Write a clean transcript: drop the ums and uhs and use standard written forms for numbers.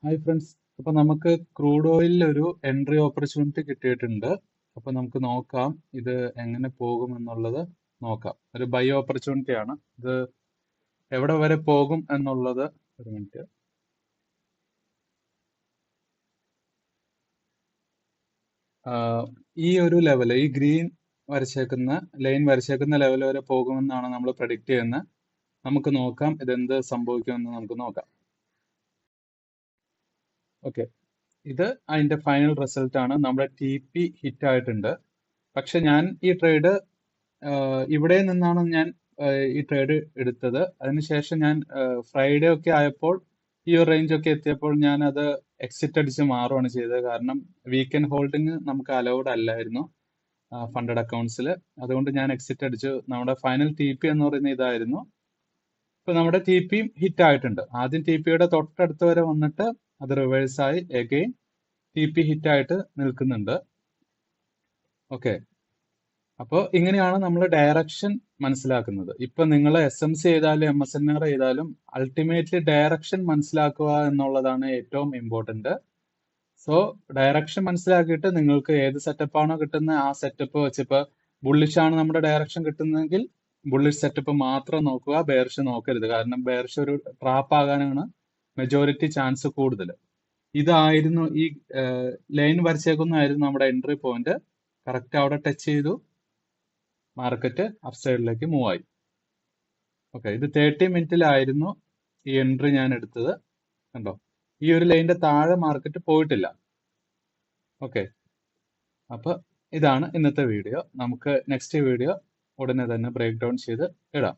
Hi friends. അപ്പൊ നമുക്ക് crude ഓയിലിൽ ഒരു എൻട്രി ഓപ്പർച്യൂണിറ്റി കിട്ടിയിട്ടുണ്ട്. അപ്പൊ നമുക്ക് നോക്കാം ഇത് എങ്ങനെ പോകും എന്നുള്ളത് നോക്കാം. ഒരു ബൈ ഓപ്പർച്യൂണിറ്റി ആണ്. ഇത് എവിടെ വരെ പോകും എന്നുള്ളത് ഒരു മിനിറ്റ്. ഈ ഒരു ലെവൽ, ഈ ഗ്രീൻ വരച്ചേക്കുന്ന ലൈൻ വരച്ചേക്കുന്ന ലെവൽ വരെ പോകുമെന്നാണ് നമ്മൾ പ്രഡിക്റ്റ് ചെയ്യുന്നത്. നമുക്ക് നോക്കാം ഇതെന്ത് സംഭവിക്കുമെന്ന് നമുക്ക് നോക്കാം. ഓക്കെ, ഇത് അതിന്റെ ഫൈനൽ റിസൾട്ട് ആണ്. നമ്മുടെ TP ഹിറ്റ് ആയിട്ടുണ്ട്. പക്ഷെ ഞാൻ ഈ ട്രേഡ് ഇവിടെ നിന്നാണ് ഞാൻ ഈ ട്രേഡ് എടുത്തത്. അതിനുശേഷം ഞാൻ ഫ്രൈഡേ ഒക്കെ ആയപ്പോൾ ഈ ഒരു റേഞ്ച് ഒക്കെ എത്തിയപ്പോൾ ഞാൻ അത് എക്സിറ്റ് അടിച്ച് മാറുകയാണ് ചെയ്തത്. കാരണം വീക്കെൻഡ് ഹോൾഡിംഗ് നമുക്ക് അലൗഡ് അല്ലായിരുന്നു ഫണ്ടഡ് അക്കൗണ്ട്സിൽ. അതുകൊണ്ട് ഞാൻ എക്സിറ്റ് അടിച്ചു. നമ്മുടെ ഫൈനൽ TP എന്ന് പറയുന്നത് ഇതായിരുന്നു. ഇപ്പൊ നമ്മുടെ TP ഹിറ്റ് ആയിട്ടുണ്ട്. ആദ്യം TPയുടെ തൊട്ടടുത്ത് വരെ വന്നിട്ട് അത് റിവേഴ്സായി എഗെയിൻ TP ഹിറ്റ് ആയിട്ട് നിൽക്കുന്നുണ്ട്. ഓക്കെ, അപ്പോൾ ഇങ്ങനെയാണ് നമ്മൾ ഡയറക്ഷൻ മനസ്സിലാക്കുന്നത്. ഇപ്പൊ നിങ്ങൾ SMC ചെയ്താലും MSNR ചെയ്താലും അൾട്ടിമേറ്റ്ലി ഡയറക്ഷൻ മനസ്സിലാക്കുക എന്നുള്ളതാണ് ഏറ്റവും ഇമ്പോർട്ടന്റ്. സോ ഡയറക്ഷൻ മനസ്സിലാക്കിയിട്ട് നിങ്ങൾക്ക് ഏത് സെറ്റപ്പ് ആണോ കിട്ടുന്നത് ആ സെറ്റപ്പ് വെച്ച്, ഇപ്പൊ ബുള്ളിഷ് ആണ് നമ്മുടെ ഡയറക്ഷൻ കിട്ടുന്നതെങ്കിൽ ബുള്ളിഷ് സെറ്റപ്പ് മാത്രം നോക്കുക, ബെയറിഷ് നോക്കരുത്. കാരണം ബെയറിഷ് ഒരു ട്രാപ്പ് ആകാനാണ് മെജോറിറ്റി ചാൻസ് കൂടുതൽ. ഇതായിരുന്നു ഈ ലൈൻ വരച്ചേക്കുന്നതായിരുന്നു നമ്മുടെ എൻട്രി പോയിന്റ്. കറക്റ്റ് അവിടെ ടച്ച് ചെയ്തു, മാർക്കറ്റ് അപ്പ് സൈഡിലേക്ക് മൂവ് ആയി. ഓക്കെ, ഇത് 30 മിനിറ്റിലായിരുന്നു ഈ എൻട്രി ഞാൻ എടുത്തത്. കണ്ടോ, ഈ ഒരു ലൈനിന്റെ താഴെ മാർക്കറ്റ് പോയിട്ടില്ല. ഓക്കെ, അപ്പൊ ഇതാണ് ഇന്നത്തെ വീഡിയോ. നമുക്ക് നെക്സ്റ്റ് വീഡിയോ ഉടനെ തന്നെ ബ്രേക്ക് ഡൗൺ ചെയ്ത് ഇടാം.